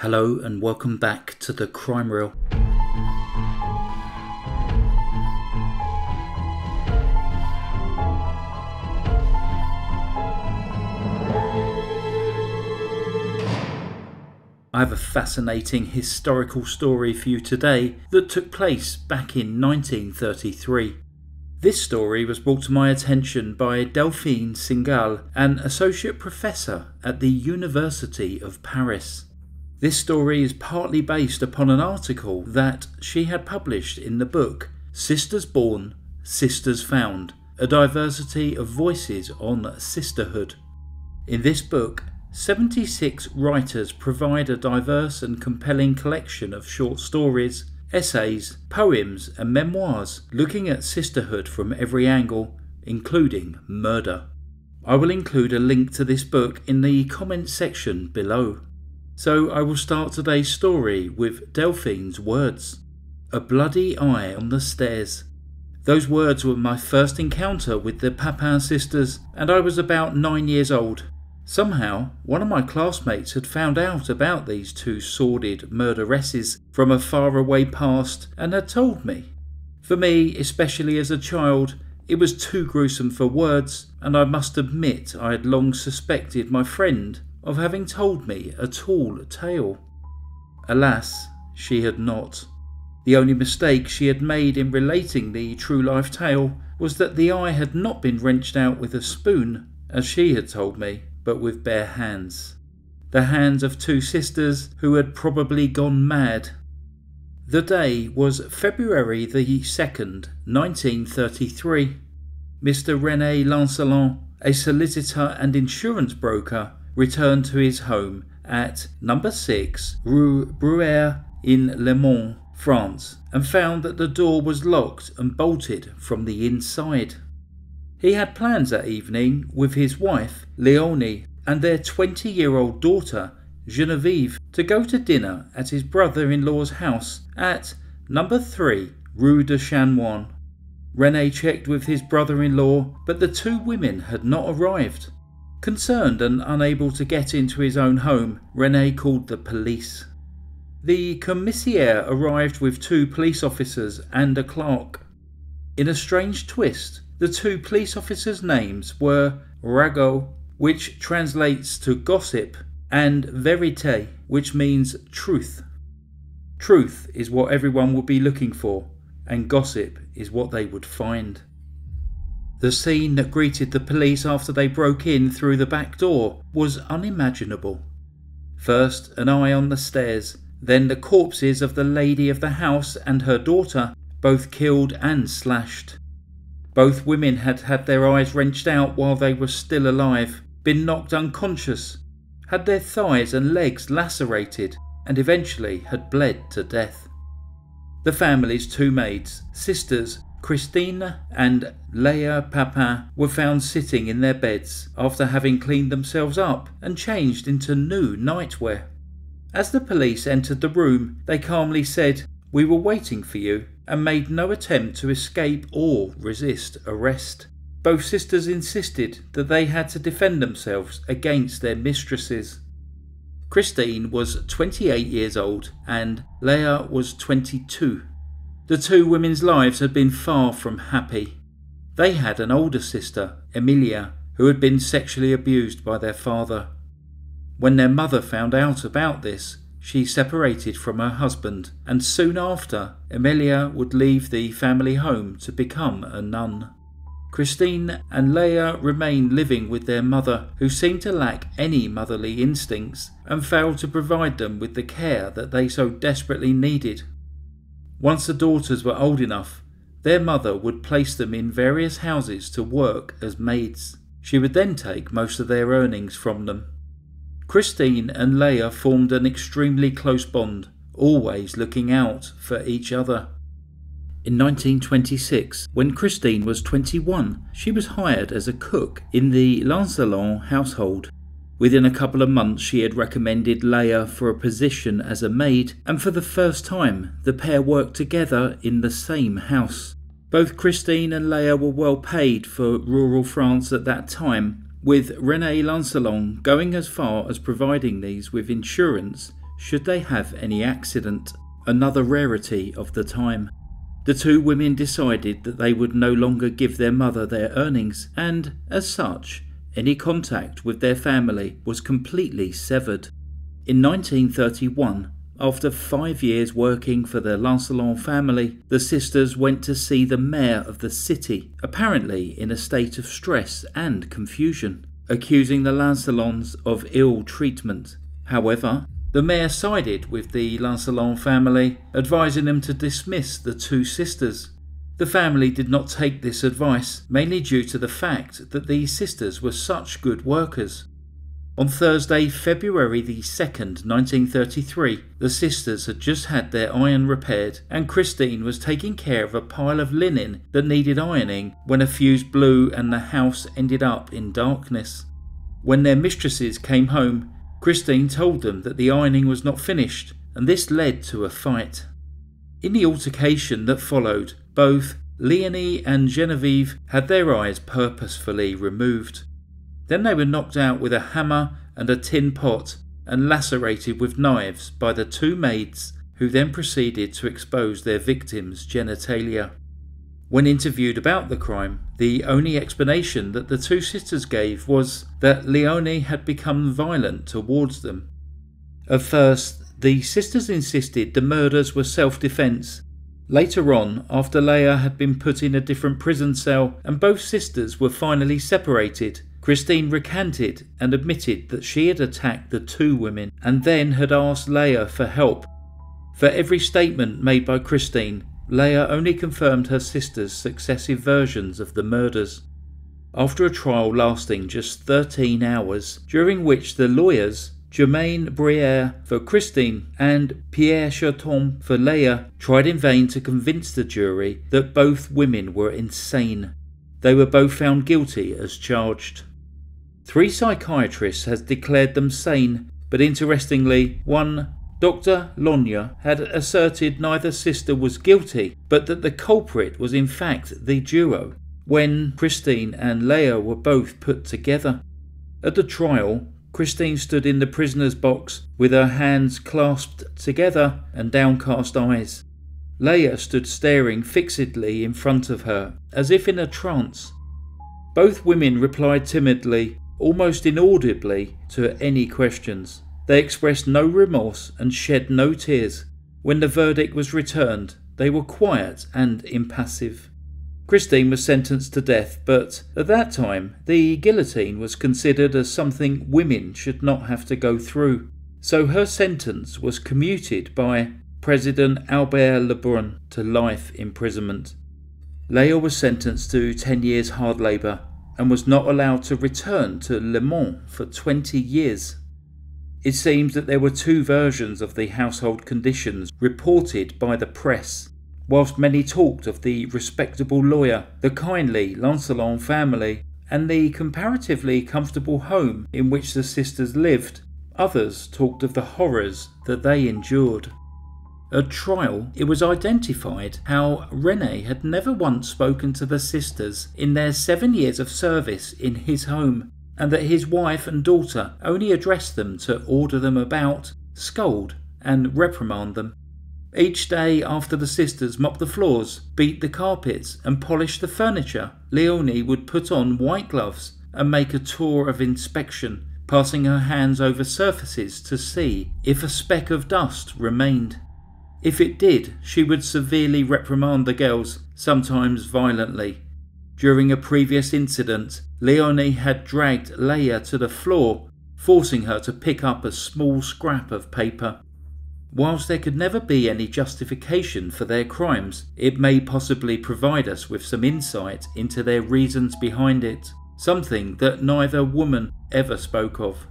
Hello and welcome back to the Crime Reel. I have a fascinating historical story for you today that took place back in 1933. This story was brought to my attention by Delphines, an associate professor at the University of Paris. This story is partly based upon an article that she had published in the book Sisters Born, Sisters Found, a diversity of voices on sisterhood. In this book, 76 writers provide a diverse and compelling collection of short stories, essays, poems and memoirs looking at sisterhood from every angle, including murder. I will include a link to this book in the comments section below. So I will start today's story with Delphine's words. A bloody eye on the stairs. Those words were my first encounter with the Papin Sisters, and I was about 9 years old. Somehow, one of my classmates had found out about these two sordid murderesses from a faraway past and had told me. For me, especially as a child, it was too gruesome for words, and I must admit I had long suspected my friend of having told me a tall tale. Alas, she had not. The only mistake she had made in relating the true life tale was that the eye had not been wrenched out with a spoon, as she had told me, but with bare hands. The hands of two sisters who had probably gone mad. The day was February the 2nd, 1933. Mr. René Lancelot, a solicitor and insurance broker, returned to his home at number 6 Rue Bruère in Le Mans, France, and found that the door was locked and bolted from the inside. He had plans that evening with his wife, Léonie, and their 20-year-old daughter, Geneviève, to go to dinner at his brother-in-law's house at number 3 Rue de Chanoine. René checked with his brother-in-law, but the two women had not arrived. Concerned and unable to get into his own home, René called the police. The commissaire arrived with 2 police officers and a clerk. In a strange twist, the 2 police officers' names were Ragot, which translates to gossip, and Vérité, which means truth. Truth is what everyone would be looking for, and gossip is what they would find. The scene that greeted the police after they broke in through the back door was unimaginable. First, an eye on the stairs, then the corpses of the lady of the house and her daughter, both killed and slashed. Both women had had their eyes wrenched out while they were still alive, been knocked unconscious, had their thighs and legs lacerated, and eventually had bled to death. The family's 2 maids, sisters, Christine and Léa Papin, were found sitting in their beds after having cleaned themselves up and changed into new nightwear. As the police entered the room, they calmly said, "We were waiting for you," and made no attempt to escape or resist arrest. Both sisters insisted that they had to defend themselves against their mistresses. Christine was 28 years old and Léa was 22. The 2 women's lives had been far from happy. They had an older sister, Emilia, who had been sexually abused by their father. When their mother found out about this, she separated from her husband, and soon after, Emilia would leave the family home to become a nun. Christine and Léa remained living with their mother, who seemed to lack any motherly instincts and failed to provide them with the care that they so desperately needed. Once the daughters were old enough, their mother would place them in various houses to work as maids. She would then take most of their earnings from them. Christine and Léa formed an extremely close bond, always looking out for each other. In 1926, when Christine was 21, she was hired as a cook in the Lancelot household. Within a couple of months, she had recommended Léa for a position as a maid, and for the first time, the pair worked together in the same house. Both Christine and Léa were well paid for rural France at that time, with René Lancelot going as far as providing these with insurance should they have any accident, another rarity of the time. The two women decided that they would no longer give their mother their earnings, and, as such, any contact with their family was completely severed. In 1931, after 5 years working for the Lancelot family, the sisters went to see the mayor of the city, apparently in a state of stress and confusion, accusing the Lancelots of ill treatment. However, the mayor sided with the Lancelot family, advising them to dismiss the two sisters. The family did not take this advice, mainly due to the fact that the sisters were such good workers. On Thursday, February the 2nd, 1933, the sisters had just had their iron repaired, and Christine was taking care of a pile of linen that needed ironing when a fuse blew and the house ended up in darkness. When their mistresses came home, Christine told them that the ironing was not finished, and this led to a fight. In the altercation that followed, both Leonie and Genevieve had their eyes purposefully removed. Then they were knocked out with a hammer and a tin pot and lacerated with knives by the two maids, who then proceeded to expose their victims' genitalia. When interviewed about the crime, the only explanation that the two sisters gave was that Leonie had become violent towards them. At first, the sisters insisted the murders were self-defence. Later on, after Leah had been put in a different prison cell and both sisters were finally separated, Christine recanted and admitted that she had attacked the two women and then had asked Leah for help. For every statement made by Christine, Leah only confirmed her sister's successive versions of the murders. After a trial lasting just 13 hours, during which the lawyers, Germaine Briere for Christine and Pierre Chaton for Leah, tried in vain to convince the jury that both women were insane, they were both found guilty as charged. 3 psychiatrists had declared them sane, but interestingly, one, Dr. Logne, had asserted neither sister was guilty, but that the culprit was in fact the duo, when Christine and Leah were both put together. At the trial, Christine stood in the prisoner's box with her hands clasped together and downcast eyes. Leah stood staring fixedly in front of her, as if in a trance. Both women replied timidly, almost inaudibly, to any questions. They expressed no remorse and shed no tears. When the verdict was returned, they were quiet and impassive. Christine was sentenced to death, but at that time the guillotine was considered as something women should not have to go through, so her sentence was commuted by President Albert Lebrun to life imprisonment. Leah was sentenced to 10 years hard labour and was not allowed to return to Le Mans for 20 years. It seems that there were 2 versions of the household conditions reported by the press. Whilst many talked of the respectable lawyer, the kindly Lancelot family, and the comparatively comfortable home in which the sisters lived, others talked of the horrors that they endured. At trial, it was identified how René had never once spoken to the sisters in their 7 years of service in his home, and that his wife and daughter only addressed them to order them about, scold, and reprimand them. Each day after the sisters mopped the floors, beat the carpets, and polished the furniture, Leonie would put on white gloves and make a tour of inspection, passing her hands over surfaces to see if a speck of dust remained. If it did, she would severely reprimand the girls, sometimes violently. During a previous incident, Leonie had dragged Leah to the floor, forcing her to pick up a small scrap of paper. Whilst there could never be any justification for their crimes, it may possibly provide us with some insight into their reasons behind it, something that neither woman ever spoke of.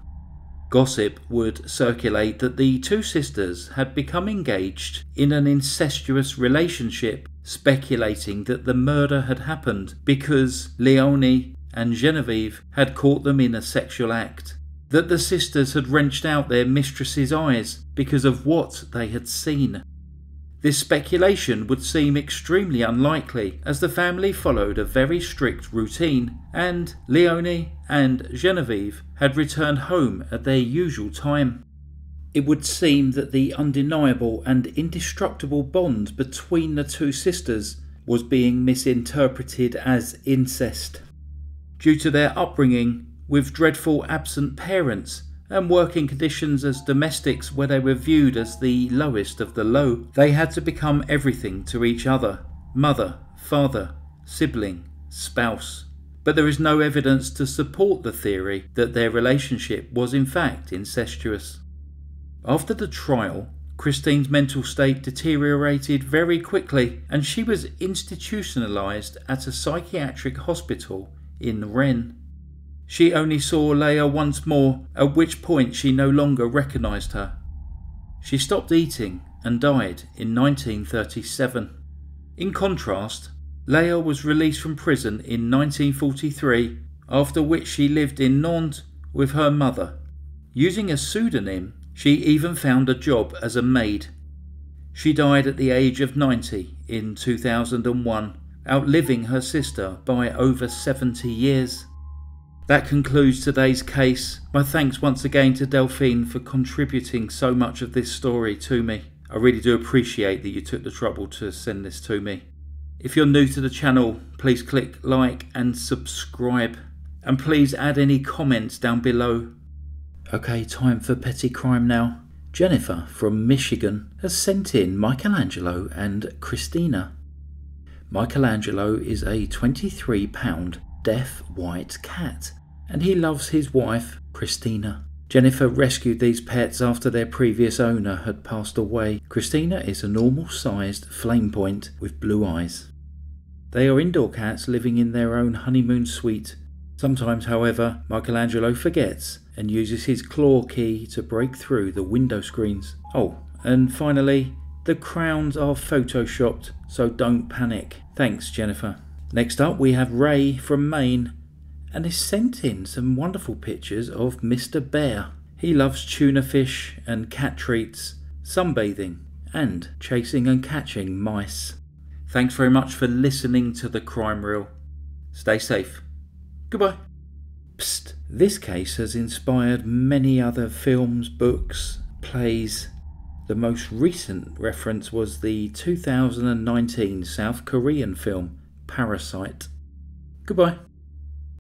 Gossip would circulate that the 2 sisters had become engaged in an incestuous relationship, speculating that the murder had happened because Leonie and Genevieve had caught them in a sexual act, that the sisters had wrenched out their mistress's eyes because of what they had seen. This speculation would seem extremely unlikely, as the family followed a very strict routine, and Leonie and Genevieve had returned home at their usual time. It would seem that the undeniable and indestructible bond between the two sisters was being misinterpreted as incest. Due to their upbringing with dreadful absent parents and working conditions as domestics where they were viewed as the lowest of the low, they had to become everything to each other: mother, father, sibling, spouse. But there is no evidence to support the theory that their relationship was in fact incestuous. After the trial, Christine's mental state deteriorated very quickly and she was institutionalised at a psychiatric hospital in Rennes. She only saw Leah once more, at which point she no longer recognised her. She stopped eating and died in 1937. In contrast, Leah was released from prison in 1943, after which she lived in Nantes with her mother. Using a pseudonym, she even found a job as a maid. She died at the age of 90 in 2001, outliving her sister by over 70 years. That concludes today's case. My thanks once again to Delphine for contributing so much of this story to me. I really do appreciate that you took the trouble to send this to me. If you're new to the channel, please click like and subscribe. And please add any comments down below. Okay, time for petty crime now. Jennifer from Michigan has sent in Michelangelo and Christina. Michelangelo is a 23-pound deaf white cat, and he loves his wife, Christina. Jennifer rescued these pets after their previous owner had passed away. Christina is a normal-sized flame point with blue eyes. They are indoor cats living in their own honeymoon suite. Sometimes, however, Michelangelo forgets and uses his claw key to break through the window screens. Oh, and finally, the crowns are photoshopped, so don't panic. Thanks, Jennifer. Next up, we have Ray from Maine, and has sent in some wonderful pictures of Mr. Bear. He loves tuna fish and cat treats, sunbathing, and chasing and catching mice. Thanks very much for listening to the Crime Reel. Stay safe. Goodbye. Psst, this case has inspired many other films, books, plays. The most recent reference was the 2019 South Korean film Parasite. Goodbye.